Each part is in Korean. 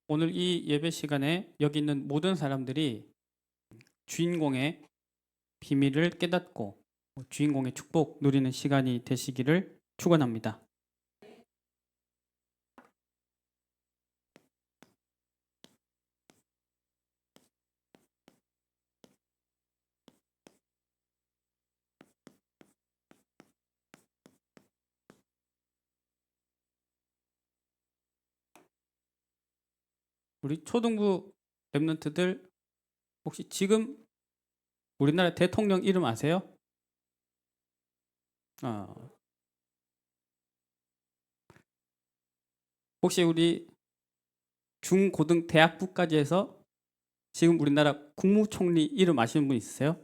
오늘 이 예배 시간에 여기 있는 모든 사람들이 주인공의 비밀을 깨닫고 주인공의 축복 누리는 시간이 되시기를 축원합니다. 우리 초등부 랩런트들 혹시 지금 우리나라 대통령 이름 아세요? 혹시 우리 중고등 대학부까지 해서 지금 우리나라 국무총리 이름 아시는 분 있으세요?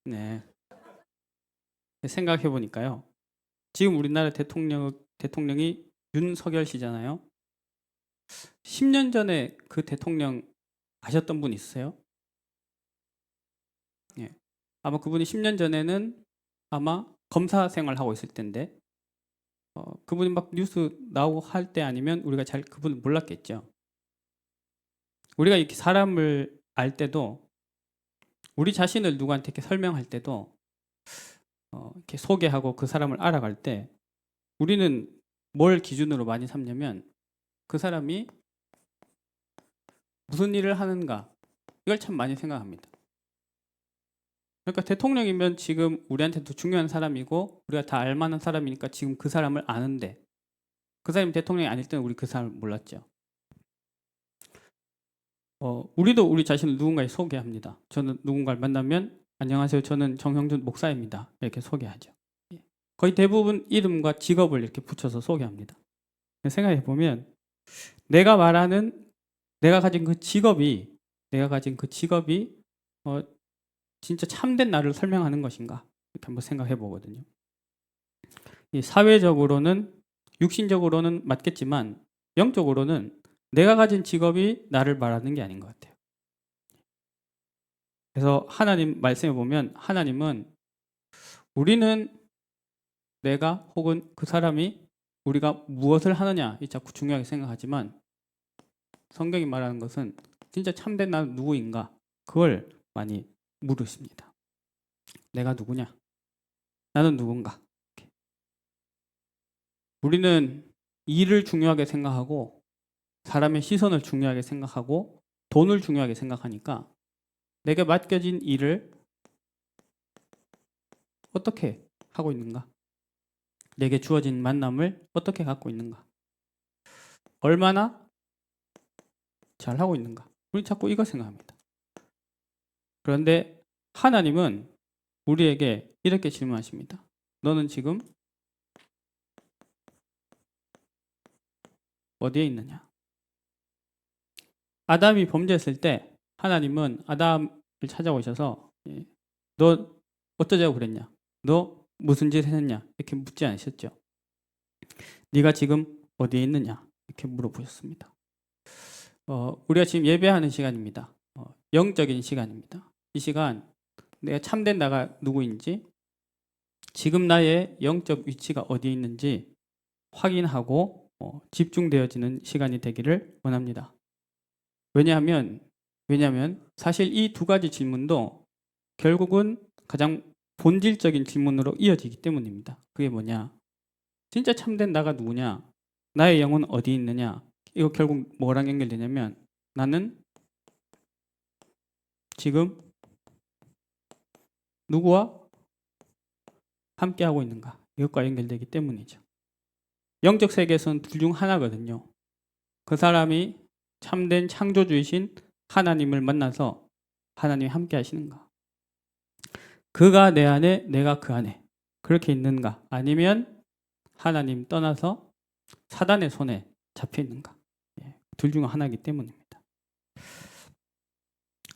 네. 생각해 보니까요. 지금 우리나라 대통령이 윤석열 씨잖아요. 10년 전에 그 대통령 아셨던 분 있으세요? 예. 아마 그분이 10년 전에는 아마 검사 생활하고 있을 텐데 그분이 막 뉴스 나오고 할 때 아니면 우리가 잘 그분을 몰랐겠죠. 우리가 이렇게 사람을 알 때도 우리 자신을 누구한테 이렇게 설명할 때도 이렇게 소개하고 그 사람을 알아갈 때 우리는 뭘 기준으로 많이 삼냐면 그 사람이 무슨 일을 하는가 이걸 참 많이 생각합니다. 그러니까 대통령이면 지금 우리한테도 중요한 사람이고 우리가 다 알만한 사람이니까 지금 그 사람을 아는데 그 사람이 대통령이 아닐 때는 우리 그 사람을 몰랐죠. 우리도 우리 자신을 누군가에 소개합니다. 저는 누군가를 만나면 안녕하세요. 저는 정형준 목사입니다. 이렇게 소개하죠. 거의 대부분 이름과 직업을 이렇게 붙여서 소개합니다. 생각해 보면 내가 가진 그 직업이 진짜 참된 나를 설명하는 것인가 이렇게 한번 생각해 보거든요. 사회적으로는 육신적으로는 맞겠지만 영적으로는 내가 가진 직업이 나를 말하는 게 아닌 것 같아요. 그래서 하나님 말씀에 보면 하나님은 우리는 내가 혹은 그 사람이 우리가 무엇을 하느냐 이 자꾸 중요하게 생각하지만 성경이 말하는 것은 진짜 참된 나는 누구인가 그걸 많이 물으십니다. 내가 누구냐? 나는 누군가? 우리는 일을 중요하게 생각하고 사람의 시선을 중요하게 생각하고 돈을 중요하게 생각하니까 내게 맡겨진 일을 어떻게 하고 있는가? 내게 주어진 만남을 어떻게 갖고 있는가? 얼마나 잘 하고 있는가? 우리 자꾸 이거 생각합니다. 그런데 하나님은 우리에게 이렇게 질문하십니다. 너는 지금 어디에 있느냐? 아담이 범죄했을 때 하나님은 아담을 찾아오셔서 너 어쩌자고 그랬냐? 너 무슨 짓을 했냐? 이렇게 묻지 않으셨죠. 네가 지금 어디에 있느냐? 이렇게 물어보셨습니다. 우리가 지금 예배하는 시간입니다. 영적인 시간입니다. 이 시간 내가 참된 나가 누구인지 지금 나의 영적 위치가 어디에 있는지 확인하고 집중되어지는 시간이 되기를 원합니다. 왜냐하면 사실 이 두 가지 질문도 결국은 가장 본질적인 질문으로 이어지기 때문입니다. 그게 뭐냐? 진짜 참된 나가 누구냐? 나의 영은 어디 있느냐? 이거 결국 뭐랑 연결되냐면 나는 지금 누구와 함께하고 있는가? 이것과 연결되기 때문이죠. 영적 세계에서는 둘 중 하나거든요. 그 사람이 참된 창조주이신 하나님을 만나서 하나님이 함께 하시는가? 그가 내 안에 내가 그 안에 그렇게 있는가? 아니면 하나님 떠나서 사단의 손에 잡혀 있는가? 둘 중 하나이기 때문입니다.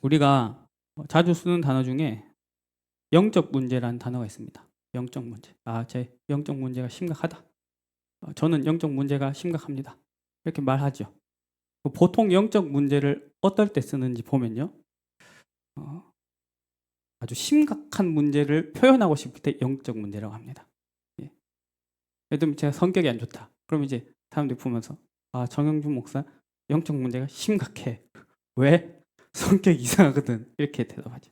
우리가 자주 쓰는 단어 중에 영적 문제라는 단어가 있습니다. 영적 문제. 제 영적 문제가 심각하다. 저는 영적 문제가 심각합니다. 이렇게 말하죠. 보통 영적 문제를 어떨 때 쓰는지 보면요. 아주 심각한 문제를 표현하고 싶을 때 영적 문제라고 합니다. 예를 들면 제가 성격이 안 좋다. 그럼 이제 사람들이 보면서 아, 정영준 목사 영적 문제가 심각해. 왜? 성격이 이상하거든. 이렇게 대답하죠.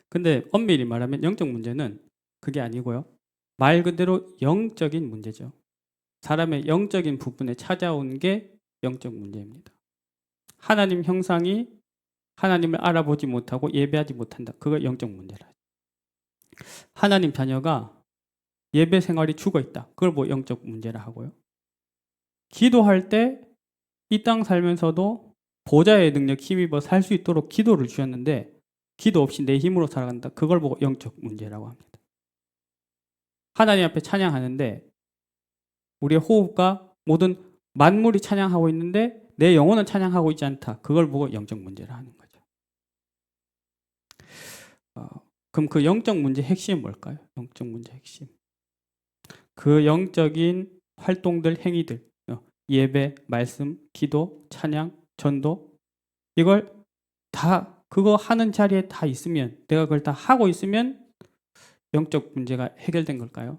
근데 엄밀히 말하면 영적 문제는 그게 아니고요. 말 그대로 영적인 문제죠. 사람의 영적인 부분에 찾아온 게 영적 문제입니다. 하나님 형상이 하나님을 알아보지 못하고 예배하지 못한다. 그거 영적 문제라. 하나님 자녀가 예배 생활이 죽어 있다. 그걸 뭐 영적 문제라 하고요. 기도할 때 이 땅 살면서도 보좌의 능력 힘입어 살 수 있도록 기도를 주셨는데 기도 없이 내 힘으로 살아간다. 그걸 보고 영적 문제라고 합니다. 하나님 앞에 찬양하는데 우리의 호흡과 모든 만물이 찬양하고 있는데 내 영혼은 찬양하고 있지 않다. 그걸 보고 영적 문제라 하는 거죠. 그럼 그 영적 문제 핵심은 뭘까요? 영적 문제 핵심. 그 영적인 활동들, 행위들, 예배, 말씀, 기도, 찬양, 전도 이걸 다 그거 하는 자리에 다 있으면 내가 그걸 다 하고 있으면 영적 문제가 해결된 걸까요?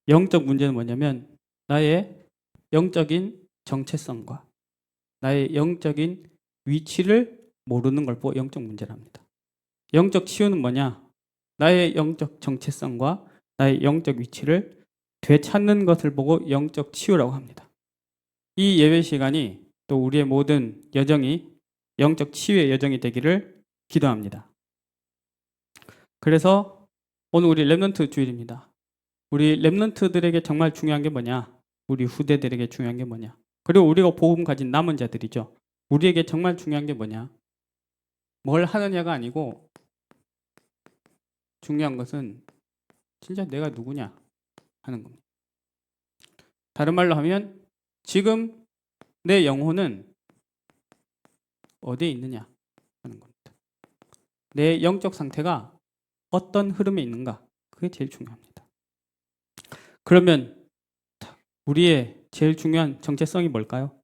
영적 문제는 뭐냐면 나의 영적인 정체성과 나의 영적인 위치를 모르는 걸 보고 영적 문제랍니다. 영적 치유는 뭐냐? 나의 영적 정체성과 나의 영적 위치를 되찾는 것을 보고 영적 치유라고 합니다. 이 예배 시간이 또 우리의 모든 여정이 영적 치유의 여정이 되기를 기도합니다. 그래서 오늘 우리 렘넌트 주일입니다. 우리 렘넌트들에게 정말 중요한 게 뭐냐? 우리 후대들에게 중요한 게 뭐냐? 그리고 우리가 복음 가진 남은 자들이죠. 우리에게 정말 중요한 게 뭐냐? 뭘 하느냐가 아니고 중요한 것은 진짜 내가 누구냐 하는 겁니다. 다른 말로 하면 지금 내 영혼은 어디에 있느냐 하는 겁니다. 내 영적 상태가 어떤 흐름에 있는가? 그게 제일 중요합니다. 그러면 우리의 제일 중요한 정체성이 뭘까요?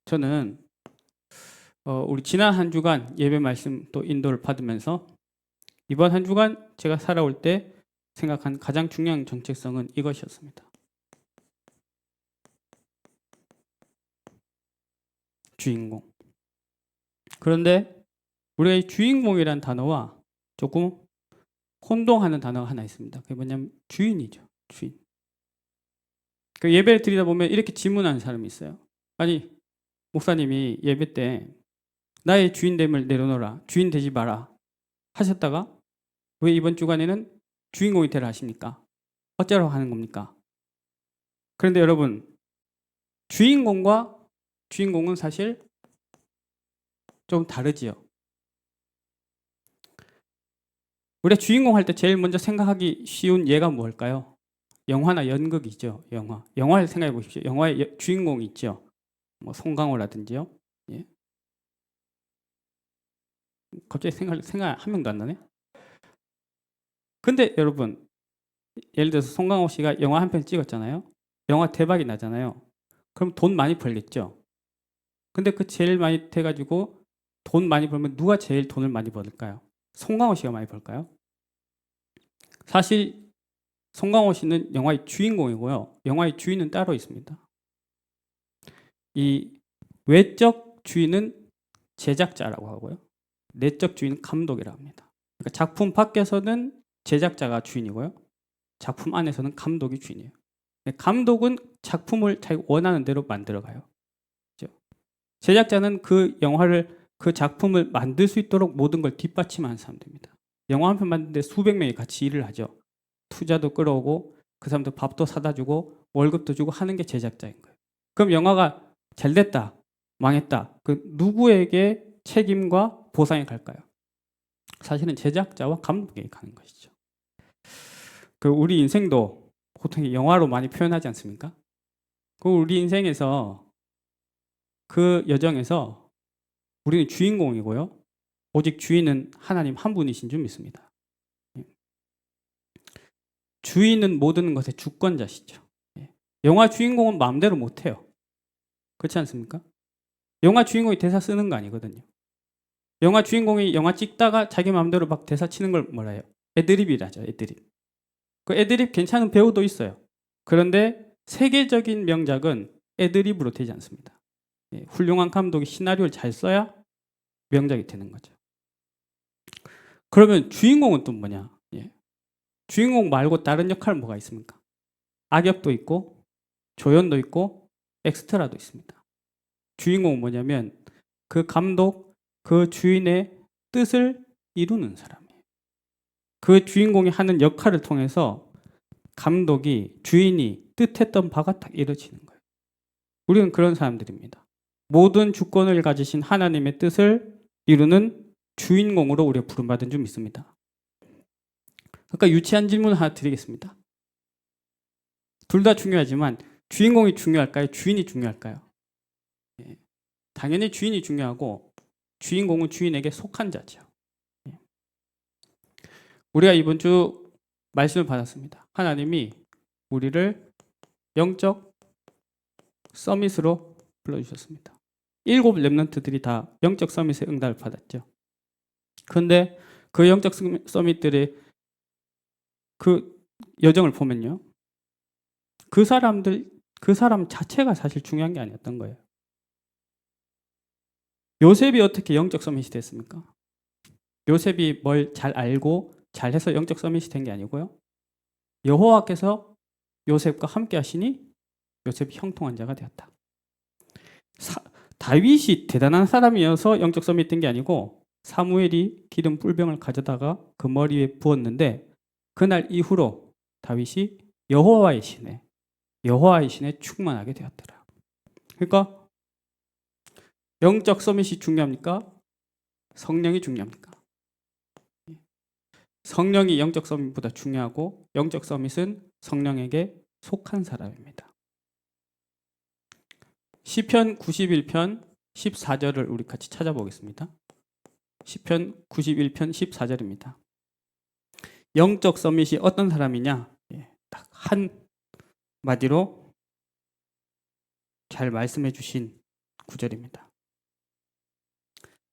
저는 우리 지난 한 주간 예배 말씀 또 인도를 받으면서 이번 한 주간 제가 살아올 때 생각한 가장 중요한 정체성은 이것이었습니다. 주인공. 그런데 우리가 이 주인공이라는 단어와 조금 혼동하는 단어가 하나 있습니다. 그게 뭐냐면 주인이죠. 주인. 그 예배를 드리다 보면 이렇게 질문하는 사람이 있어요. 아니, 목사님이 예배 때 나의 주인됨을 내려놓으라. 주인 되지 마라. 하셨다가 왜 이번 주간에는 주인공이 되라 하십니까? 어쩌라고 하는 겁니까? 그런데 여러분, 주인공과 주인공은 사실 좀 다르지요. 우리가 주인공 할 때 제일 먼저 생각하기 쉬운 예가 뭘까요? 영화나 연극이죠. 영화를 생각해 보십시오. 영화의 주인공이 있죠. 뭐 송강호라든지요. 예. 갑자기 생각 한 명도 안 나네. 근데 여러분, 예를 들어서 송강호 씨가 영화 한 편 찍었잖아요. 영화 대박이 나잖아요. 그럼 돈 많이 벌겠죠. 근데 그 제일 많이 돼가지고 돈 많이 벌면 누가 제일 돈을 많이 벌까요? 송강호 씨가 많이 벌까요? 사실 송강호 씨는 영화의 주인공이고요. 영화의 주인은 따로 있습니다. 이 외적 주인은 제작자라고 하고요. 내적 주인은 감독이라고 합니다. 그러니까 작품 밖에서는 제작자가 주인이고요. 작품 안에서는 감독이 주인이에요. 감독은 작품을 자기 원하는 대로 만들어가요. 그렇죠? 제작자는 그 영화를 그 작품을 만들 수 있도록 모든 걸 뒷받침하는 사람들입니다. 영화 한 편 만드는데 수백 명이 같이 일을 하죠. 투자도 끌어오고 그 사람들 밥도 사다 주고 월급도 주고 하는 게 제작자인 거예요. 그럼 영화가 잘 됐다, 망했다. 그 누구에게 책임과 보상이 갈까요? 사실은 제작자와 감독에게 가는 것이죠. 그 우리 인생도 보통 영화로 많이 표현하지 않습니까? 그 우리 인생에서 그 여정에서 우리는 주인공이고요. 오직 주인은 하나님 한 분이신 줄 믿습니다. 주인은 모든 것의 주권자시죠. 영화 주인공은 마음대로 못해요. 그렇지 않습니까? 영화 주인공이 대사 쓰는 거 아니거든요. 영화 주인공이 영화 찍다가 자기 마음대로 막 대사 치는 걸 뭐라 해요? 애드립이라죠. 애드립. 그 애드립 괜찮은 배우도 있어요. 그런데 세계적인 명작은 애드리브로 되지 않습니다. 훌륭한 감독이 시나리오를 잘 써야 명작이 되는 거죠. 그러면 주인공은 또 뭐냐? 주인공 말고 다른 역할 뭐가 있습니까? 악역도 있고 조연도 있고 엑스트라도 있습니다. 주인공은 뭐냐면 그 감독, 그 주인의 뜻을 이루는 사람이에요. 그 주인공이 하는 역할을 통해서 감독이, 주인이 뜻했던 바가 딱 이루어지는 거예요. 우리는 그런 사람들입니다. 모든 주권을 가지신 하나님의 뜻을 이루는 주인공으로 우리가 부름받은 줄 믿습니다. 그러니까 유치한 질문 하나 드리겠습니다. 둘 다 중요하지만 주인공이 중요할까요? 주인이 중요할까요? 당연히 주인이 중요하고 주인공은 주인에게 속한 자죠. 우리가 이번 주 말씀을 받았습니다. 하나님이 우리를 영적 서밋으로 불러주셨습니다. 7 렘넌트들이 다 영적 서밋의 응답을 받았죠. 그런데 그 영적 서밋들의 그 여정을 보면요, 그 사람 자체가 사실 중요한 게 아니었던 거예요. 요셉이 어떻게 영적 서밋이 됐습니까? 요셉이 뭘 잘 알고 잘해서 영적 서밋이 된 게 아니고요, 여호와께서 요셉과 함께 하시니 요셉이 형통한 자가 되었다. 다윗이 대단한 사람이어서 영적 서밋 된 게 아니고 사무엘이 기름 뿔병을 가져다가 그 머리 위에 부었는데 그날 이후로 다윗이 여호와의 신에 충만하게 되었더라. 그러니까 영적 서밋이 중요합니까? 성령이 중요합니까? 성령이 영적 서밋보다 중요하고 영적 서밋은 성령에게 속한 사람입니다. 시편 91편 14절을 우리 같이 찾아보겠습니다. 시편 91편 14절입니다. 영적 서밋이 어떤 사람이냐? 딱 한 마디로 잘 말씀해 주신 구절입니다.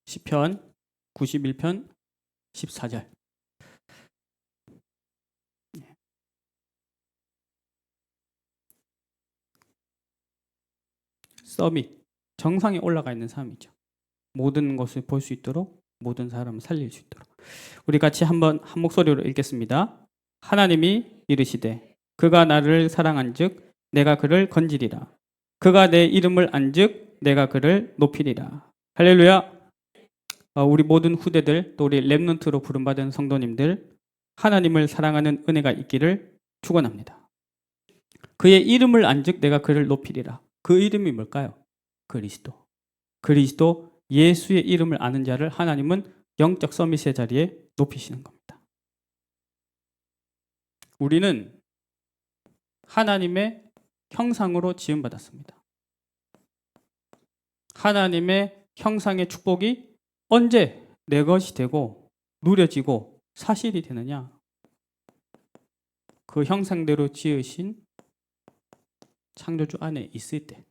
시편 91편 14절. 서밋, 정상에 올라가 있는 사람이죠. 모든 것을 볼 수 있도록, 모든 사람을 살릴 수 있도록. 우리 같이 한번 한 목소리로 읽겠습니다. 하나님이 이르시되 그가 나를 사랑한즉 내가 그를 건지리라. 그가 내 이름을 안즉 내가 그를 높이리라. 할렐루야. 우리 모든 후대들, 또 우리 렘넌트로 부름받은 성도님들, 하나님을 사랑하는 은혜가 있기를 축원합니다. 그의 이름을 안즉 내가 그를 높이리라. 그 이름이 뭘까요? 그리스도, 예수의 이름을 아는 자를 하나님은 영적 서밋의 자리에 높이시는 겁니다. 우리는 하나님의 형상으로 지음받았습니다. 하나님의 형상의 축복이 언제 내 것이 되고 누려지고 사실이 되느냐? 그 형상대로 지으신 창조주 안에 있을 때,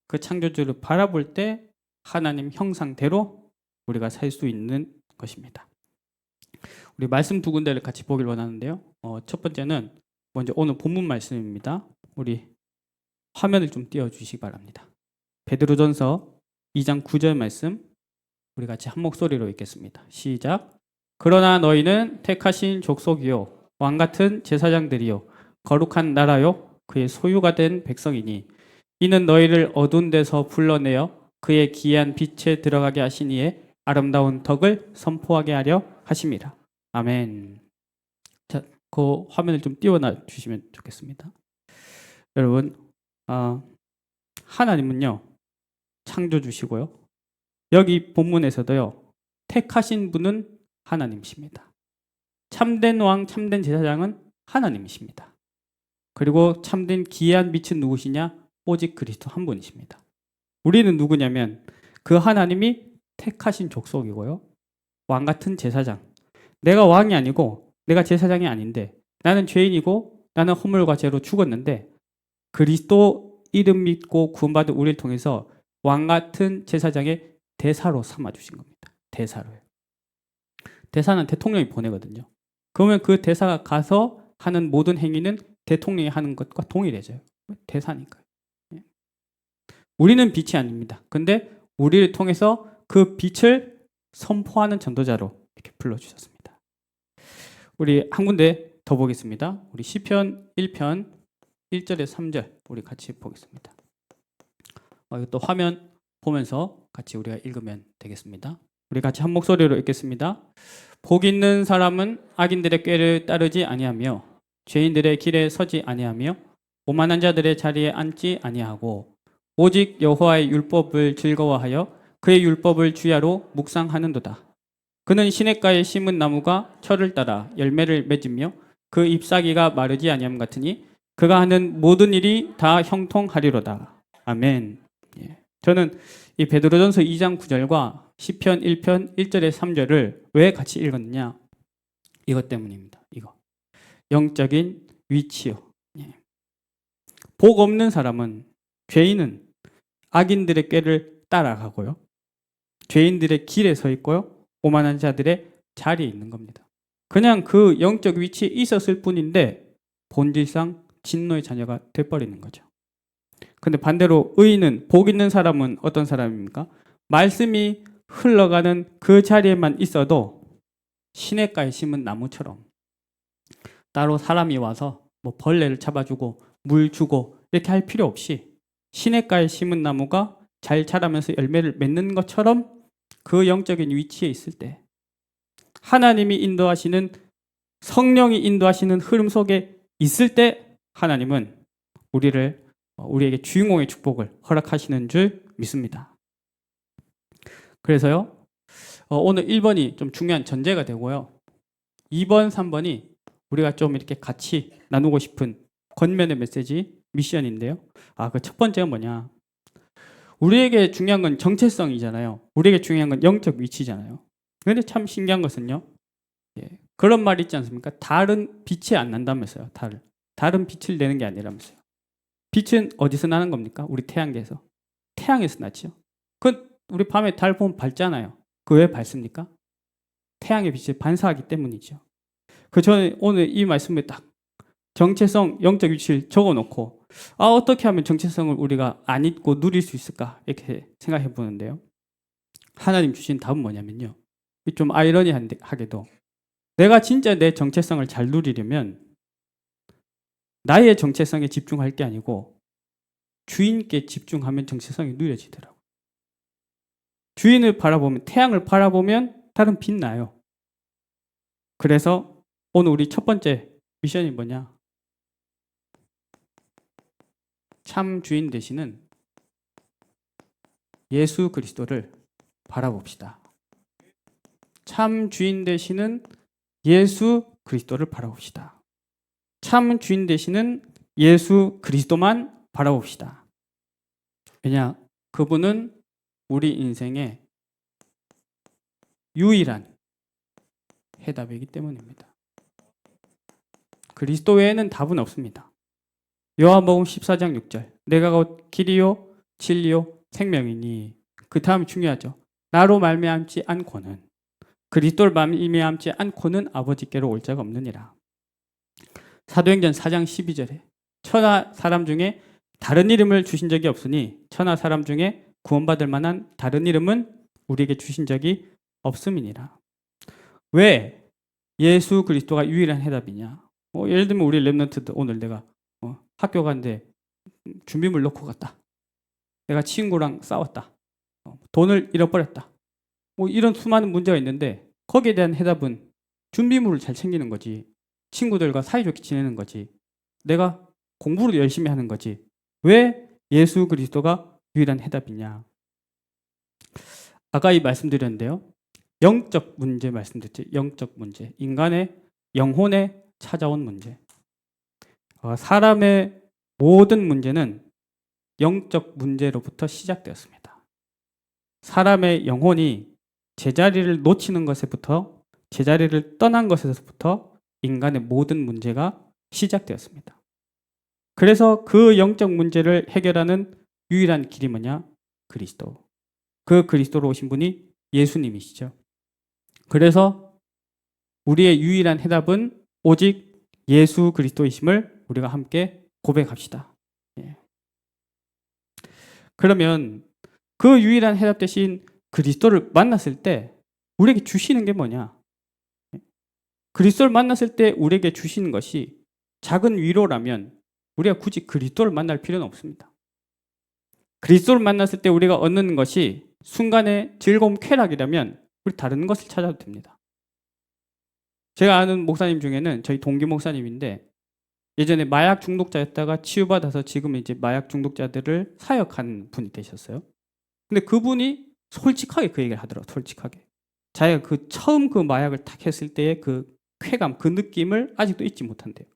그 창조주를 바라볼 때 하나님 형상대로 우리가 살 수 있는 것입니다. 우리 말씀 두 군데를 같이 보길 원하는데요. 첫 번째는 먼저 오늘 본문 말씀입니다. 우리 화면을 좀 띄워주시기 바랍니다. 베드로전서 2장 9절 말씀 우리 같이 한 목소리로 읽겠습니다. 시작. 그러나 너희는 택하신 족속이요 왕같은 제사장들이요 거룩한 나라요 그의 소유가 된 백성이니 이는 너희를 어두운 데서 불러내어 그의 기이한 빛에 들어가게 하시니에 아름다운 덕을 선포하게 하려 하심이라. 아멘. 자, 그 화면을 좀 띄워놔 주시면 좋겠습니다. 여러분, 하나님은요 창조주시고요, 여기 본문에서도요 택하신 분은 하나님이십니다. 참된 왕, 참된 제사장은 하나님이십니다. 그리고 참된 기이한 빛은 누구시냐? 오직 그리스도 한 분이십니다. 우리는 누구냐면 그 하나님이 택하신 족속이고요, 왕 같은 제사장. 내가 왕이 아니고 내가 제사장이 아닌데 나는 죄인이고 나는 허물과 죄로 죽었는데 그리스도 이름 믿고 구원받은 우리를 통해서 왕 같은 제사장의 대사로 삼아주신 겁니다. 대사로요. 대사는 대통령이 보내거든요. 그러면 그 대사가 가서 하는 모든 행위는 대통령이 하는 것과 동일해져요. 대사니까요. 예. 우리는 빛이 아닙니다. 근데 우리를 통해서 그 빛을 선포하는 전도자로 이렇게 불러주셨습니다. 우리 한 군데 더 보겠습니다. 우리 시편 1편 1절에서 3절 우리 같이 보겠습니다. 이것도 화면 보면서 같이 우리가 읽으면 되겠습니다. 우리 같이 한 목소리로 읽겠습니다. 복 있는 사람은 악인들의 꾀를 따르지 아니하며 죄인들의 길에 서지 아니하며 오만한 자들의 자리에 앉지 아니하고 오직 여호와의 율법을 즐거워하여 그의 율법을 주야로 묵상하는도다. 그는 시냇가에 심은 나무가 철을 따라 열매를 맺으며 그 잎사귀가 마르지 아니함 같으니 그가 하는 모든 일이 다 형통하리로다. 아멘. 예. 저는 이 베드로전서 2장 9절과 시편 1편 1절에 3절을 왜 같이 읽었느냐? 이것 때문입니다. 이거. 영적인 위치요. 예. 복 없는 사람은, 죄인은 악인들의 꾀를 따라가고요. 죄인들의 길에 서 있고요. 오만한 자들의 자리에 있는 겁니다. 그냥 그 영적 위치에 있었을 뿐인데 본질상 진노의 자녀가 돼버리는 거죠. 근데 반대로 의인은, 복 있는 사람은 어떤 사람입니까? 말씀이 흘러가는 그 자리에만 있어도 시냇가에 심은 나무처럼 따로 사람이 와서 뭐 벌레를 잡아주고 물 주고 이렇게 할 필요 없이 시냇가에 심은 나무가 잘 자라면서 열매를 맺는 것처럼 그 영적인 위치에 있을 때, 하나님이 인도하시는, 성령이 인도하시는 흐름 속에 있을 때 하나님은 우리에게 주인공의 축복을 허락하시는 줄 믿습니다. 그래서요, 오늘 1번이 좀 중요한 전제가 되고요. 2번, 3번이 우리가 좀 이렇게 같이 나누고 싶은 권면의 메시지, 미션인데요. 그 첫 번째가 뭐냐? 우리에게 중요한 건 정체성이잖아요. 우리에게 중요한 건 영적 위치잖아요. 그런데 참 신기한 것은요. 예, 그런 말 있지 않습니까? 달은 빛이 안 난다면서요. 달은 빛을 내는 게 아니라면서요. 빛은 어디서 나는 겁니까? 우리 태양계에서. 태양에서 나죠. 우리 밤에 달 보면 밝잖아요. 그 왜 밝습니까? 태양의 빛을 반사하기 때문이죠. 저는 오늘 이 말씀에 딱 정체성, 영적 위치를 적어놓고 어떻게 하면 정체성을 우리가 안 잊고 누릴 수 있을까? 이렇게 생각해 보는데요. 하나님 주신 답은 뭐냐면요. 좀 아이러니하게도 내가 진짜 내 정체성을 잘 누리려면 나의 정체성에 집중할 게 아니고 주인께 집중하면 정체성이 누려지더라고요. 주인을 바라보면, 태양을 바라보면 달은 빛나요. 그래서 오늘 우리 첫 번째 미션이 뭐냐? 참 주인 되시는 예수 그리스도를 바라봅시다. 참 주인 되시는 예수 그리스도를 바라봅시다. 참 주인 되시는 예수 그리스도만 바라봅시다. 왜냐? 그분은 우리 인생의 유일한 해답이기 때문입니다. 그리스도 외에는 답은 없습니다. 요한복음 14장 6절. 내가 곧 길이요 진리요 생명이니. 그 다음이 중요하죠. 나로 말미암지 않고는, 그리스도를 말미암지 않고는 아버지께로 올 자가 없느니라. 사도행전 4장 12절에 천하 사람 중에 다른 이름을 주신 적이 없으니 천하 사람 중에 구원받을 만한 다른 이름은 우리에게 주신 적이 없음이니라. 왜 예수 그리스도가 유일한 해답이냐? 예를 들면 우리 랩런트들, 오늘 내가 학교 갔는데 준비물 놓고 갔다. 내가 친구랑 싸웠다. 돈을 잃어버렸다. 이런 수많은 문제가 있는데 거기에 대한 해답은 준비물을 잘 챙기는 거지. 친구들과 사이좋게 지내는 거지. 내가 공부를 열심히 하는 거지. 왜 예수 그리스도가 유일한 해답이냐? 아까 말씀드렸는데요. 영적 문제 말씀드렸죠. 영적 문제. 인간의 영혼에 찾아온 문제. 사람의 모든 문제는 영적 문제로부터 시작되었습니다. 사람의 영혼이 제자리를 놓치는 것에부터, 제자리를 떠난 것에서부터 인간의 모든 문제가 시작되었습니다. 그래서 그 영적 문제를 해결하는 유일한 길이 뭐냐? 그리스도. 그 그리스도로 오신 분이 예수님이시죠. 그래서 우리의 유일한 해답은 오직 예수 그리스도이심을 우리가 함께 고백합시다. 그러면 그 유일한 해답 대신 그리스도를 만났을 때 우리에게 주시는 게 뭐냐? 그리스도를 만났을 때 우리에게 주시는 것이 작은 위로라면 우리가 굳이 그리스도를 만날 필요는 없습니다. 그리스도를 만났을 때 우리가 얻는 것이 순간의 즐거움, 쾌락이라면 우리 다른 것을 찾아도 됩니다. 제가 아는 목사님 중에는 저희 동기 목사님인데 예전에 마약 중독자였다가 치유받아서 지금은 이제 마약 중독자들을 사역하는 분이 되셨어요. 근데 그분이 솔직하게 그 얘기를 하더라고요. 솔직하게. 자기가 그 처음 그 마약을 탁 했을 때의 그 쾌감, 그 느낌을 아직도 잊지 못한대요.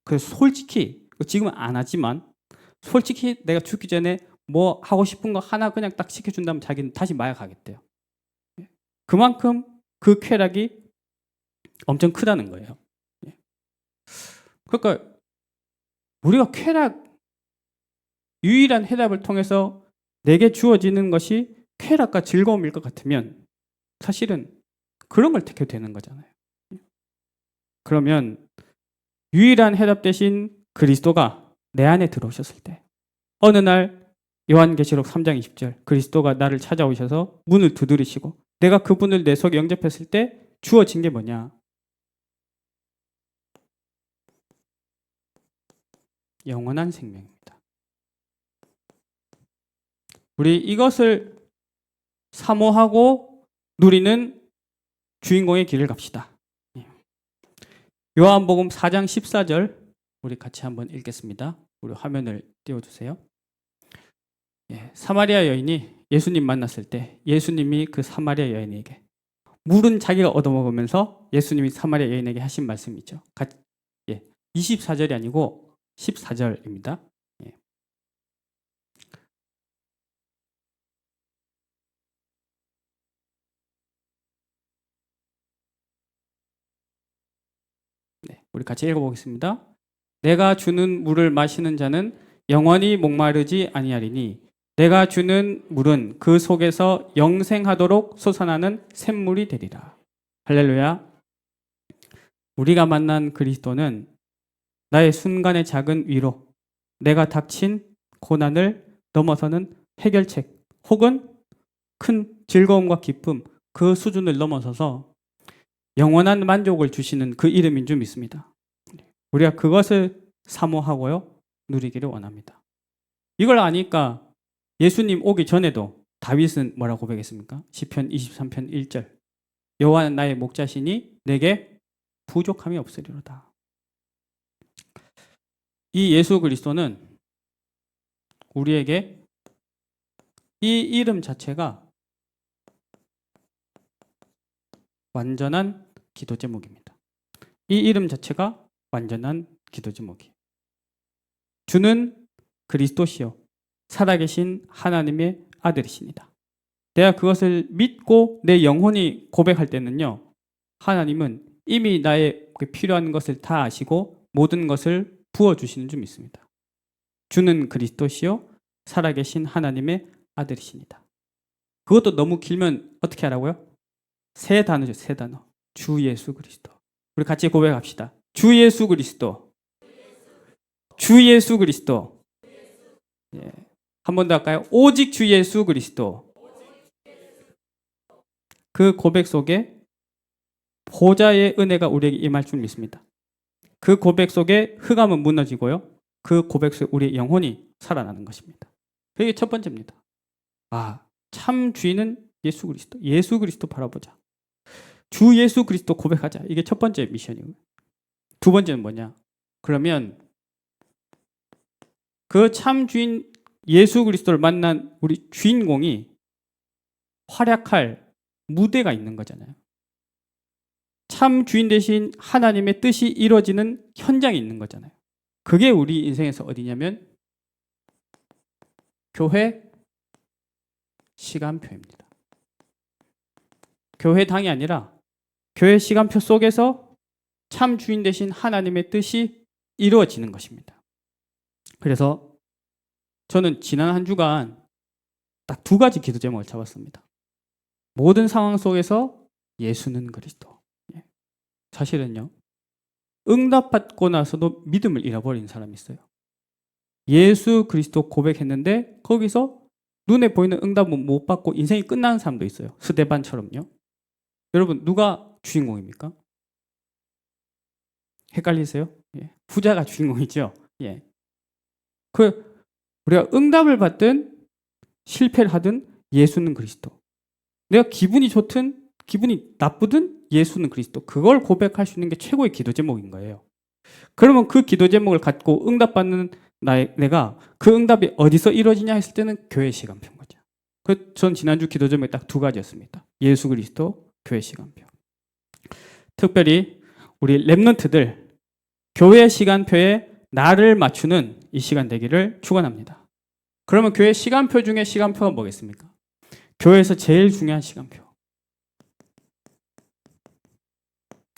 그래서 솔직히 지금은 안 하지만 솔직히 내가 죽기 전에 뭐 하고 싶은 거 하나 그냥 딱 시켜준다면 자기는 다시 마약 하겠대요. 그만큼 그 쾌락이 엄청 크다는 거예요. 그러니까 우리가 쾌락, 유일한 해답을 통해서 내게 주어지는 것이 쾌락과 즐거움일 것 같으면 사실은 그런 걸 택해도 되는 거잖아요. 그러면 유일한 해답 대신 그리스도가 내 안에 들어오셨을 때 어느 날 요한계시록 3장 20절 그리스도가 나를 찾아오셔서 문을 두드리시고 내가 그분을 내 속에 영접했을 때 주어진 게 뭐냐? 영원한 생명입니다. 우리 이것을 사모하고 누리는 주인공의 길을 갑시다. 요한복음 4장 14절 우리 같이 한번 읽겠습니다. 우리 화면을 띄워주세요. 사마리아 여인이 예수님 만났을 때 예수님이 그 사마리아 여인에게 물은 자기가 얻어먹으면서 예수님이 사마리아 여인에게 하신 말씀이죠. 24절이 아니고 14절입니다. 우리 같이 읽어보겠습니다. 내가 주는 물을 마시는 자는 영원히 목마르지 아니하리니 내가 주는 물은 그 속에서 영생하도록 솟아나는 샘물이 되리라. 할렐루야. 우리가 만난 그리스도는 나의 순간의 작은 위로, 내가 닥친 고난을 넘어서는 해결책 혹은 큰 즐거움과 기쁨, 그 수준을 넘어서서 영원한 만족을 주시는 그 이름인 줄 믿습니다. 우리가 그것을 사모하고요, 누리기를 원합니다. 이걸 아니까 예수님 오기 전에도 다윗은 뭐라고 고백했습니까? 시편 23편 1절 여호와는 나의 목자시니 내게 부족함이 없으리로다. 이 예수 그리스도는 우리에게 이 이름 자체가 완전한 기도 제목입니다. 이 이름 자체가 완전한 기도 제목이에요. 주는 그리스도시요 살아계신 하나님의 아들이십니다. 내가 그것을 믿고 내 영혼이 고백할 때는요, 하나님은 이미 나의 필요한 것을 다 아시고 모든 것을 부어주시는 줄 믿습니다. 주는 그리스도시요 살아계신 하나님의 아들이십니다. 그것도 너무 길면 어떻게 하라고요? 세 단어죠. 세 단어. 주 예수 그리스도. 우리 같이 고백합시다. 주 예수 그리스도. 주 예수 그리스도. 한 번 더 할까요? 오직 주 예수 그리스도. 그 고백 속에 보좌의 은혜가 우리에게 임할 줄 믿습니다. 그 고백 속에 흑암은 무너지고요. 그 고백 속에 우리의 영혼이 살아나는 것입니다. 그게 첫 번째입니다. 참 주인은 예수 그리스도. 예수 그리스도 바라보자. 주 예수 그리스도 고백하자. 이게 첫 번째 미션이고요. 두 번째는 뭐냐? 그러면 그 참 주인 예수 그리스도를 만난 우리 주인공이 활약할 무대가 있는 거잖아요. 참 주인 대신 하나님의 뜻이 이루어지는 현장이 있는 거잖아요. 그게 우리 인생에서 어디냐면 교회 시간표입니다. 교회당이 아니라 교회 시간표 속에서 참 주인 대신 하나님의 뜻이 이루어지는 것입니다. 그래서 저는 지난 한 주간 딱 두 가지 기도 제목을 잡았습니다. 모든 상황 속에서 예수는 그리스도. 사실은요, 응답받고 나서도 믿음을 잃어버린 사람이 있어요. 예수 그리스도 고백했는데 거기서 눈에 보이는 응답은 못 받고 인생이 끝나는 사람도 있어요. 스데반처럼요. 여러분 누가 주인공입니까? 헷갈리세요? 예. 부자가 주인공이죠. 예. 우리가 응답을 받든 실패를 하든 예수는 그리스도. 내가 기분이 좋든 기분이 나쁘든 예수는 그리스도. 그걸 고백할 수 있는 게 최고의 기도 제목인 거예요. 그러면 그 기도 제목을 갖고 응답받는 내가 그 응답이 어디서 이루어지냐 했을 때는 교회 시간표인 거죠. 전 지난주 기도 제목이 딱 두 가지였습니다. 예수 그리스도, 교회 시간표. 특별히 우리 랩런트들 교회 시간표에 나를 맞추는 이 시간 되기를 축원합니다. 그러면 교회 시간표 중에 시간표가 뭐겠습니까? 교회에서 제일 중요한 시간표.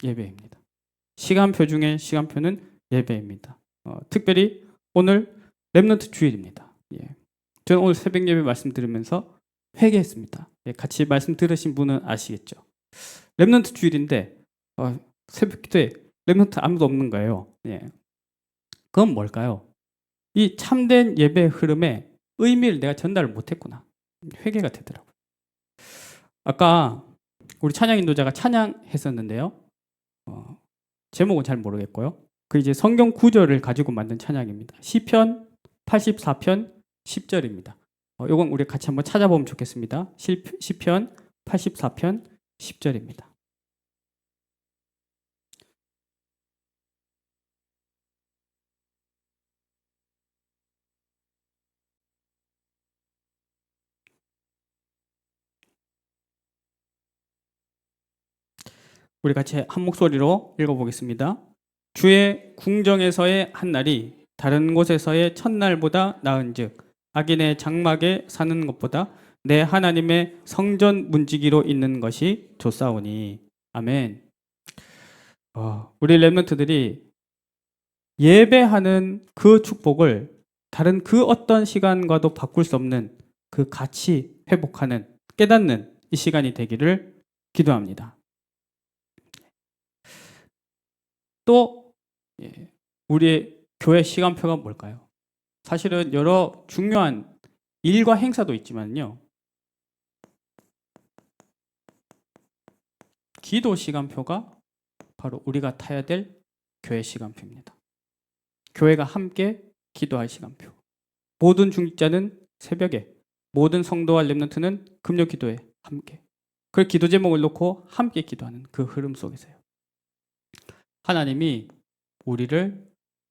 예배입니다. 시간표 중에 시간표는 예배입니다. 특별히 오늘 랩런트 주일입니다. 예. 저는 오늘 새벽 예배 말씀드리면서 회개했습니다. 예, 같이 말씀 들으신 분은 아시겠죠? 랩런트 주일인데 새벽 기도에 랩런트 아무도 없는 거예요. 예. 그건 뭘까요? 이 참된 예배 흐름의 의미를 내가 전달을 못했구나. 회개가 되더라고요. 아까 우리 찬양 인도자가 찬양했었는데요. 제목은 잘 모르겠고요. 그 이제 성경 구절을 가지고 만든 찬양입니다. 시편 84편 10절입니다. 이건 우리 같이 한번 찾아보면 좋겠습니다. 시편 84편 10절입니다. 우리 같이 한 목소리로 읽어보겠습니다. 주의 궁정에서의 한 날이 다른 곳에서의 첫날보다 나은즉 악인의 장막에 사는 것보다 내 하나님의 성전 문지기로 있는 것이 좋사오니. 아멘. 우리 랩런트들이 예배하는 그 축복을 다른 그 어떤 시간과도 바꿀 수 없는 그 가치 회복하는 깨닫는 이 시간이 되기를 기도합니다. 또 우리의 교회 시간표가 뭘까요? 사실은 여러 중요한 일과 행사도 있지만요. 기도 시간표가 바로 우리가 타야 될 교회 시간표입니다. 교회가 함께 기도할 시간표. 모든 중직자는 새벽에, 모든 성도와 렘넌트는 금요 기도에 함께. 그 기도 제목을 놓고 함께 기도하는 그 흐름 속에서요. 하나님이 우리를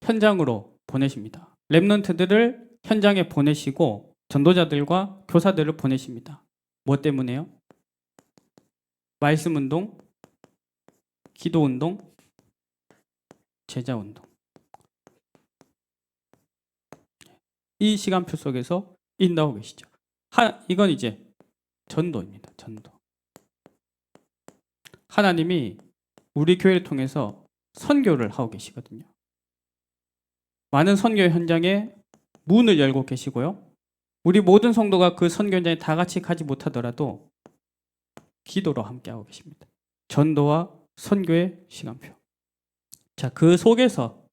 현장으로 보내십니다. 렘넌트들을 현장에 보내시고 전도자들과 교사들을 보내십니다. 뭐 때문에요? 말씀 운동, 기도 운동, 제자 운동. 이 시간표 속에서 인도하고 계시죠. 이건 이제 전도입니다. 전도. 하나님이 우리 교회를 통해서 선교를 하고 계시거든요. 많은 선교 현장에 문을 열고 계시고요. 우리 모든 성도가 그 선교 현장에 다 같이 가지 못하더라도 기도로 함께하고 계십니다. 전도와 선교의 시간표. 자, 그 속에서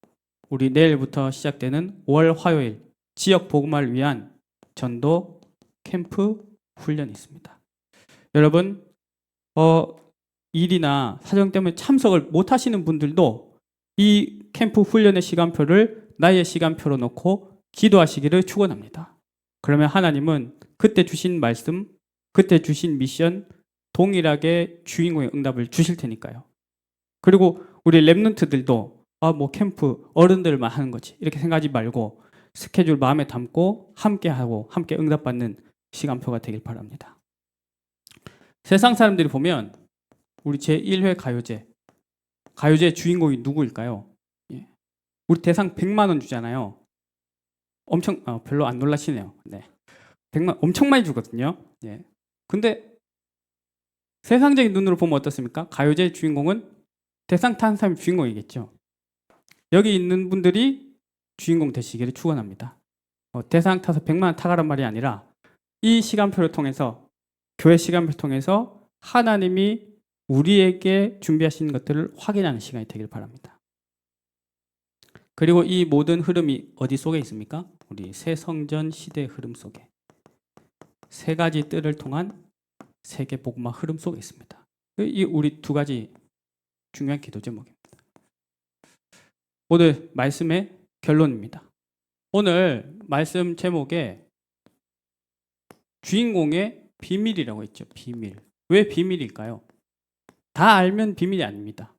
우리 내일부터 시작되는 5월 화요일 지역 복음화를 위한 전도 캠프 훈련이 있습니다. 여러분, 일이나 사정 때문에 참석을 못 하시는 분들도 이 캠프 훈련의 시간표를 나의 시간표로 놓고 기도하시기를 축원합니다. 그러면 하나님은 그때 주신 말씀, 그때 주신 미션 동일하게 주인공의 응답을 주실 테니까요. 그리고 우리 랩런트들도 뭐 캠프 어른들만 하는 거지 이렇게 생각하지 말고 스케줄 마음에 담고 함께하고 함께 응답받는 시간표가 되길 바랍니다. 세상 사람들이 보면 우리 제1회 가요제 주인공이 누구일까요? 예. 우리 대상 100만 원 주잖아요. 엄청 별로 안 놀라시네요. 네. 100만 엄청 많이 주거든요. 예. 근데 세상적인 눈으로 보면 어떻습니까? 가요제 주인공은 대상 탄 사람이 주인공이겠죠. 여기 있는 분들이 주인공 되시기를 축원합니다. 대상 타서 100만 원 타가란 말이 아니라 이 시간표를 통해서 교회 시간표를 통해서 하나님이 우리에게 준비하신 것들을 확인하는 시간이 되길 바랍니다. 그리고 이 모든 흐름이 어디 속에 있습니까? 우리 새 성전 시대의 흐름 속에. 세 가지 뜰을 통한 세계 복음화 흐름 속에 있습니다. 이 우리 두 가지 중요한 기도 제목입니다. 오늘 말씀의 결론입니다. 오늘 말씀 제목에 주인공의 비밀이라고 했죠. 비밀. 왜 비밀일까요? 다 알면 비밀이 아닙니다.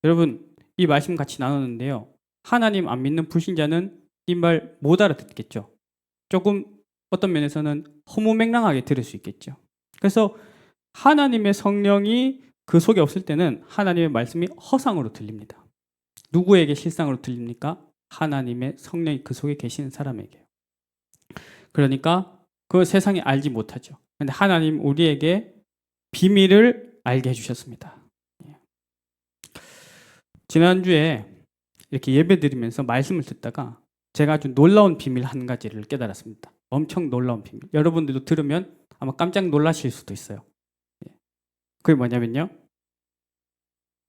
여러분 이 말씀 같이 나누는데요. 하나님 안 믿는 불신자는 이 말 못 알아듣겠죠. 조금 어떤 면에서는 허무맹랑하게 들을 수 있겠죠. 그래서 하나님의 성령이 그 속에 없을 때는 하나님의 말씀이 허상으로 들립니다. 누구에게 실상으로 들립니까? 하나님의 성령이 그 속에 계시는 사람에게요. 그러니까 그 세상이 알지 못하죠. 그런데 하나님 우리에게 비밀을 알게 해주셨습니다. 지난주에 이렇게 예배 드리면서 말씀을 듣다가 제가 아주 놀라운 비밀 한 가지를 깨달았습니다. 엄청 놀라운 비밀. 여러분들도 들으면 아마 깜짝 놀라실 수도 있어요. 그게 뭐냐면요.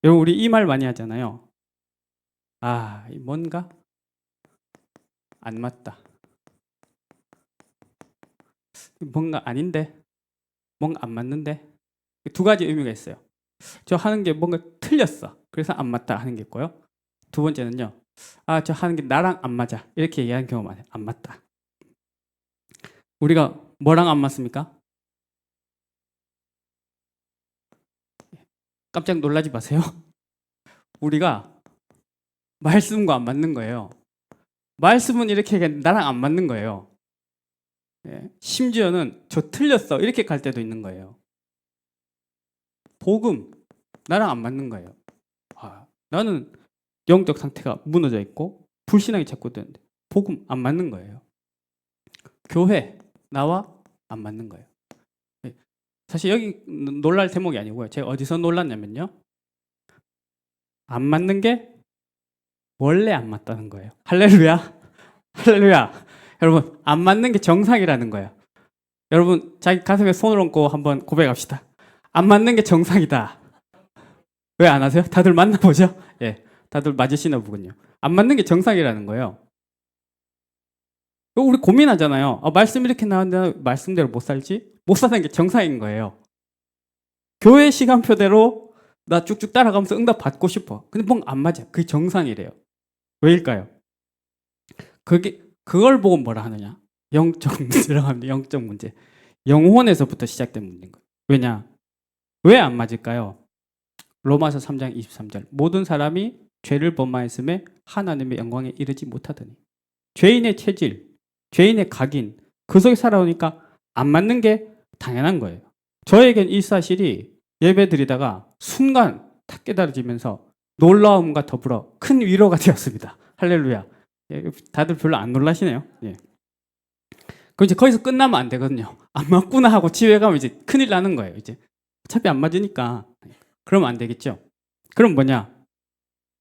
여러분 우리 이 말 많이 하잖아요. 아, 뭔가 안 맞다. 뭔가 아닌데. 뭔가 안 맞는데. 두 가지 의미가 있어요. 저 하는 게 뭔가 틀렸어. 그래서 안 맞다 하는 게 있고요. 두 번째는요. 아, 저 하는 게 나랑 안 맞아. 이렇게 얘기하는 경우가 많아요. 안 맞다. 우리가 뭐랑 안 맞습니까? 깜짝 놀라지 마세요. 우리가 말씀과 안 맞는 거예요. 말씀은 이렇게 얘기하는데 나랑 안 맞는 거예요. 심지어는 저 틀렸어. 이렇게 갈 때도 있는 거예요. 복음, 나랑 안 맞는 거예요. 아, 나는 영적 상태가 무너져 있고 불신앙이 자꾸 드는데 복음 안 맞는 거예요. 교회, 나와 안 맞는 거예요. 사실 여기 놀랄 대목이 아니고요. 제가 어디서 놀랐냐면요. 안 맞는 게 원래 안 맞다는 거예요. 할렐루야. 할렐루야. 여러분, 안 맞는 게 정상이라는 거예요. 여러분, 자기 가슴에 손을 얹고 한번 고백합시다. 안 맞는 게 정상이다. 왜 안 하세요? 다들 맞나 보죠? 예. 다들 맞으시나 보군요. 안 맞는 게 정상이라는 거예요. 우리 고민하잖아요. 말씀 이렇게 나왔는데 말씀대로 못 살지? 못 사는 게 정상인 거예요. 교회 시간표대로 나 쭉쭉 따라가면서 응답 받고 싶어. 근데 뭔가 안 맞아. 그게 정상이래요. 왜일까요? 그걸 보고 뭐라 하느냐? 영적 문제라고 합니다. 영적 문제. 영혼에서부터 시작된 문제인 거예요. 왜냐? 왜 안 맞을까요? 로마서 3장 23절. 모든 사람이 죄를 범하였음에 하나님의 영광에 이르지 못하더니. 죄인의 체질, 죄인의 각인, 그 속에 살아오니까 안 맞는 게 당연한 거예요. 저에겐 이 사실이 예배 드리다가 순간 탁 깨달아지면서 놀라움과 더불어 큰 위로가 되었습니다. 할렐루야. 예, 다들 별로 안 놀라시네요. 예. 그럼 이제 거기서 끝나면 안 되거든요. 안 맞구나 하고 집에 가면 이제 큰일 나는 거예요. 이제 어차피 안 맞으니까. 그러면 안 되겠죠. 그럼 뭐냐?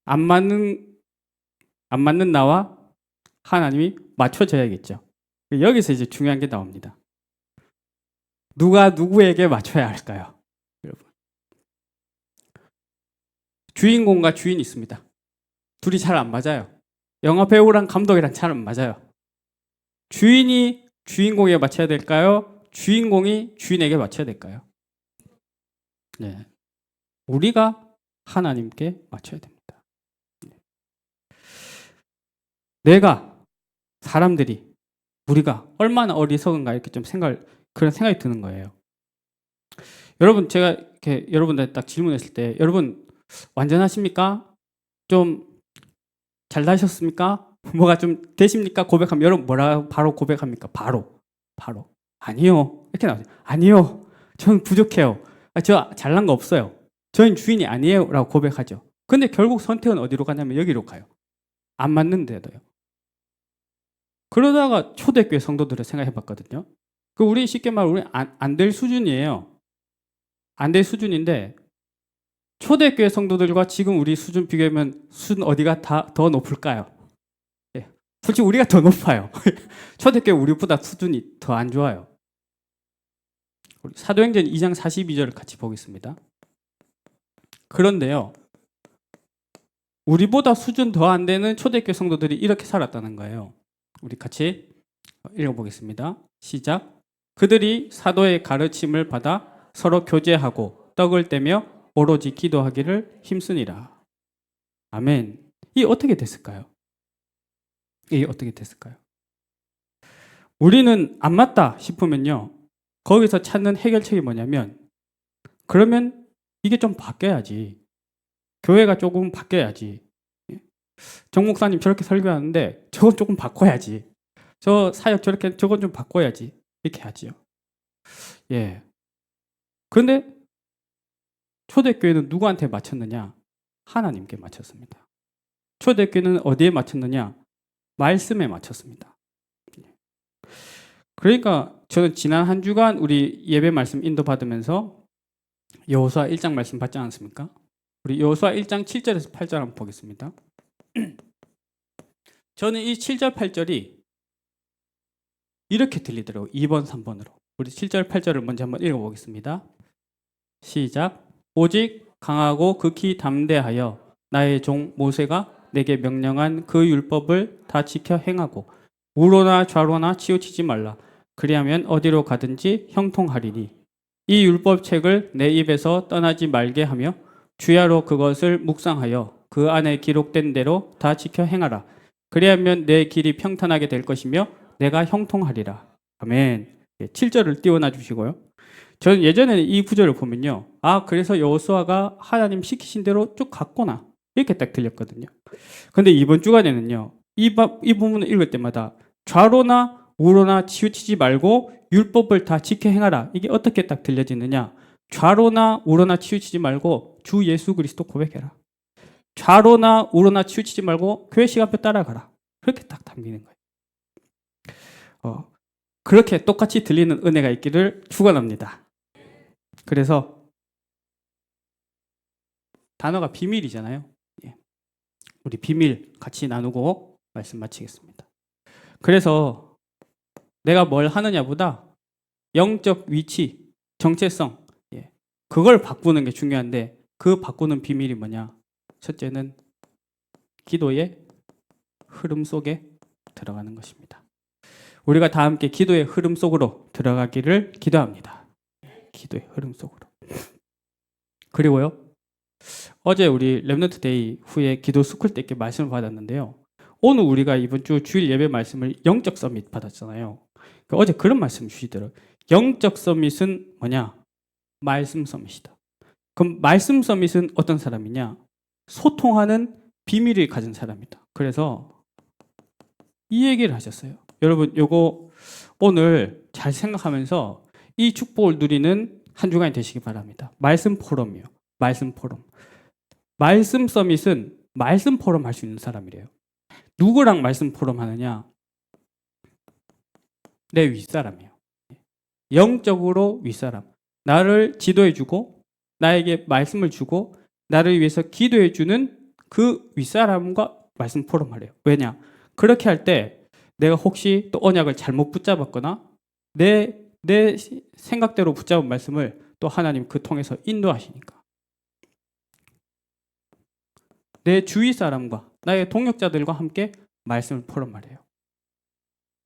안 맞는 나와 하나님이 맞춰져야겠죠. 여기서 이제 중요한 게 나옵니다. 누가 누구에게 맞춰야 할까요? 여러분. 주인공과 주인이 있습니다. 둘이 잘 안 맞아요. 영화 배우랑 감독이랑 잘 안 맞아요. 주인이 주인공에게 맞춰야 될까요? 주인공이 주인에게 맞춰야 될까요? 네. 우리가 하나님께 맞춰야 됩니다. 내가, 사람들이, 우리가 얼마나 어리석은가 이렇게 좀 그런 생각이 드는 거예요. 여러분, 제가 이렇게 여러분들 딱 질문했을 때, 여러분, 완전하십니까? 좀 잘 다셨습니까? 뭐가 좀 되십니까? 고백하면 여러분 뭐라고 바로 고백합니까? 바로. 아니요. 이렇게 나오죠. 아니요. 저는 부족해요. 저 잘난 거 없어요. 저희는 주인이 아니에요. 라고 고백하죠. 근데 결국 선택은 어디로 가냐면 여기로 가요. 안 맞는데도요. 그러다가 초대교회 성도들을 생각해 봤거든요. 우리 쉽게 말하면 우리 안 될 수준이에요. 안 될 수준인데 초대교회 성도들과 지금 우리 수준 비교하면 수준 어디가 더 높을까요? 예. 솔직히 우리가 더 높아요. 초대교회 우리보다 수준이 더 안 좋아요. 사도행전 2장 42절을 같이 보겠습니다. 그런데요. 우리보다 수준 더 안 되는 초대교회 성도들이 이렇게 살았다는 거예요. 우리 같이 읽어보겠습니다. 시작. 그들이 사도의 가르침을 받아 서로 교제하고 떡을 떼며 오로지 기도하기를 힘쓰니라. 아멘. 이게 어떻게 됐을까요? 이게 어떻게 됐을까요? 우리는 안 맞다 싶으면요, 거기서 찾는 해결책이 뭐냐면, 그러면 이게 좀 바뀌어야지. 교회가 조금 바뀌어야지. 정 목사님 저렇게 설교하는데 저건 조금 바꿔야지. 저 사역 저렇게 저건 좀 바꿔야지. 이렇게 하지요. 예. 그런데 초대교회는 누구한테 맞췄느냐? 하나님께 맞췄습니다. 초대교회는 어디에 맞췄느냐? 말씀에 맞췄습니다. 그러니까 저는 지난 한 주간 우리 예배 말씀 인도받으면서 여호수아 1장 말씀 받지 않았습니까? 우리 여호수아 1장 7절에서 8절 한번 보겠습니다. 저는 이 7절 8절이 이렇게 들리더라고요. 2번 3번으로. 우리 7절 8절을 먼저 한번 읽어보겠습니다. 시작. 오직 강하고 극히 담대하여 나의 종 모세가 내게 명령한 그 율법을 다 지켜 행하고 우로나 좌로나 치우치지 말라. 그리하면 어디로 가든지 형통하리니 이 율법책을 내 입에서 떠나지 말게 하며 주야로 그것을 묵상하여 그 안에 기록된 대로 다 지켜 행하라. 그리하면 내 길이 평탄하게 될 것이며 내가 형통하리라. 아멘. 7절을 띄워놔 주시고요. 저는 예전에 이 구절을 보면요, 아, 그래서 여호수아가 하나님 시키신 대로 쭉 갔구나, 이렇게 딱 들렸거든요. 근데 이번 주간에는요, 이 부분을 읽을 때마다 좌로나 우로나 치우치지 말고 율법을 다 지켜 행하라, 이게 어떻게 딱 들려지느냐? 좌로나 우로나 치우치지 말고 주 예수 그리스도 고백해라. 좌로나 우로나 치우치지 말고 교회 시간표 따라가라. 그렇게 딱 담기는 거예요. 그렇게 똑같이 들리는 은혜가 있기를 축원합니다. 그래서 단어가 비밀이잖아요. 예. 우리 비밀 같이 나누고 말씀 마치겠습니다. 그래서 내가 뭘 하느냐보다 영적 위치, 정체성, 예, 그걸 바꾸는 게 중요한데, 그 바꾸는 비밀이 뭐냐? 첫째는 기도의 흐름 속에 들어가는 것입니다. 우리가 다 함께 기도의 흐름 속으로 들어가기를 기도합니다. 기도의 흐름 속으로. 그리고요, 어제 우리 렘넌트 데이 후에 기도 스쿨 때 이렇게 말씀을 받았는데요, 오늘 우리가 이번 주 주일 예배 말씀을 영적 서밋 받았잖아요. 어제 그런 말씀 주시더라고요. 영적 서밋은 뭐냐? 말씀 서밋이다. 그럼 말씀 서밋은 어떤 사람이냐? 소통하는 비밀을 가진 사람이다. 그래서 이 얘기를 하셨어요. 여러분, 요거 오늘 잘 생각하면서 이 축복을 누리는 한 주간이 되시기 바랍니다. 말씀 포럼이요. 말씀 포럼. 말씀 서밋은 말씀 포럼 할 수 있는 사람이래요. 누구랑 말씀 포럼 하느냐? 내 윗사람이에요. 영적으로 윗사람. 나를 지도해주고 나에게 말씀을 주고 나를 위해서 기도해주는 그 윗사람과 말씀 포럼 하래요. 왜냐? 그렇게 할 때 내가 혹시 또 언약을 잘못 붙잡았거나 내 생각대로 붙잡은 말씀을 또 하나님 그 통해서 인도하시니까. 내 주위 사람과 나의 동역자들과 함께 말씀을 포럼 말해요.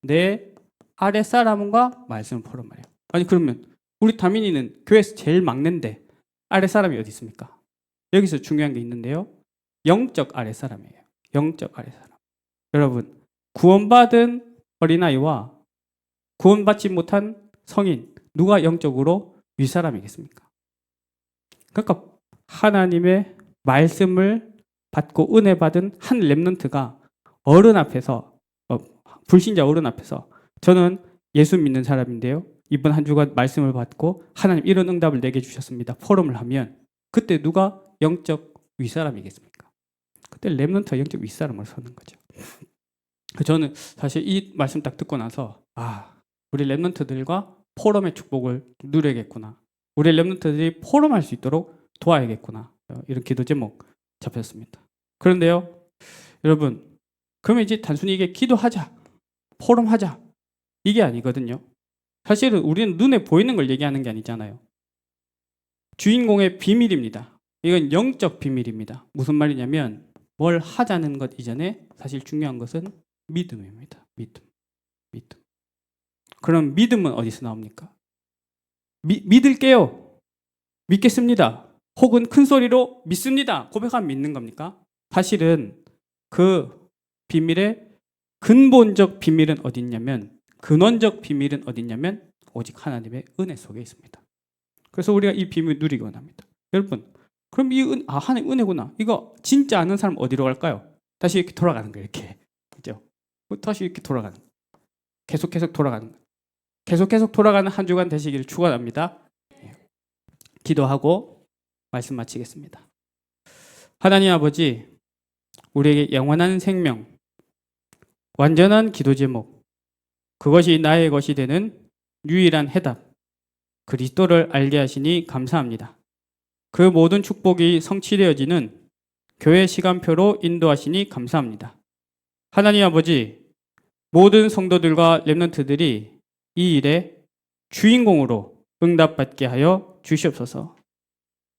내 아래 사람과 말씀을 포럼 말해요. 아니, 그러면 우리 다민이는 교회에서 제일 막내인데 아래 사람이 어디 있습니까? 여기서 중요한 게 있는데요, 영적 아래 사람이에요. 영적 아래 사람. 여러분, 구원받은 어린아이와 구원받지 못한 성인, 누가 영적으로 윗사람이겠습니까? 그러니까 하나님의 말씀을 받고 은혜 받은 한 렘넌트가 어른 앞에서, 불신자 어른 앞에서, 저는 예수 믿는 사람인데요, 이번 한 주간 말씀을 받고 하나님 이런 응답을 내게 주셨습니다, 포럼을 하면 그때 누가 영적 윗사람이겠습니까? 그때 렘넌트가 영적 윗사람으로 서는 거죠. 저는 사실 이 말씀 딱 듣고 나서, 우리 렘넌트들과 포럼의 축복을 누려야겠구나, 우리 렘넌트들이 포럼할 수 있도록 도와야겠구나, 이런 기도 제목 잡혔습니다. 그런데요, 여러분, 그러면 이제 단순히 이게 기도하자, 포럼하자, 이게 아니거든요. 사실은 우리는 눈에 보이는 걸 얘기하는 게 아니잖아요. 주인공의 비밀입니다. 이건 영적 비밀입니다. 무슨 말이냐면 뭘 하자는 것 이전에 사실 중요한 것은 믿음입니다. 믿음. 그럼 믿음은 어디서 나옵니까? 믿을게요. 믿겠습니다. 혹은 큰 소리로 믿습니다. 고백하면 믿는 겁니까? 사실은 그 비밀의 근본적 비밀은 어디 있냐면, 근원적 비밀은 어디 있냐면 오직 하나님의 은혜 속에 있습니다. 그래서 우리가 이 비밀을 누리기 원합니다. 여러분, 그럼 하나님 은혜구나. 이거 진짜 아는 사람 어디로 갈까요? 다시 이렇게 돌아가는 거예요. 이렇게. 그죠? 다시 이렇게 돌아가는 거예요. 계속 돌아가는 거예요. 계속 돌아가는 한 주간 되시기를 축원합니다. 기도하고 말씀 마치겠습니다. 하나님 아버지, 우리에게 영원한 생명, 완전한 기도 제목, 그것이 나의 것이 되는 유일한 해답, 그리스도를 알게 하시니 감사합니다. 그 모든 축복이 성취되어지는 교회 시간표로 인도하시니 감사합니다. 하나님 아버지, 모든 성도들과 렘넌트들이 이 일에 주인공으로 응답받게 하여 주시옵소서.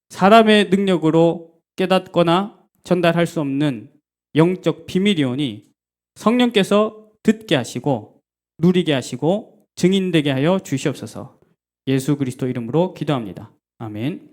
사람의 능력으로 깨닫거나 전달할 수 없는 영적 비밀이오니 성령께서 듣게 하시고 누리게 하시고 증인되게 하여 주시옵소서. 예수 그리스도 이름으로 기도합니다. 아멘.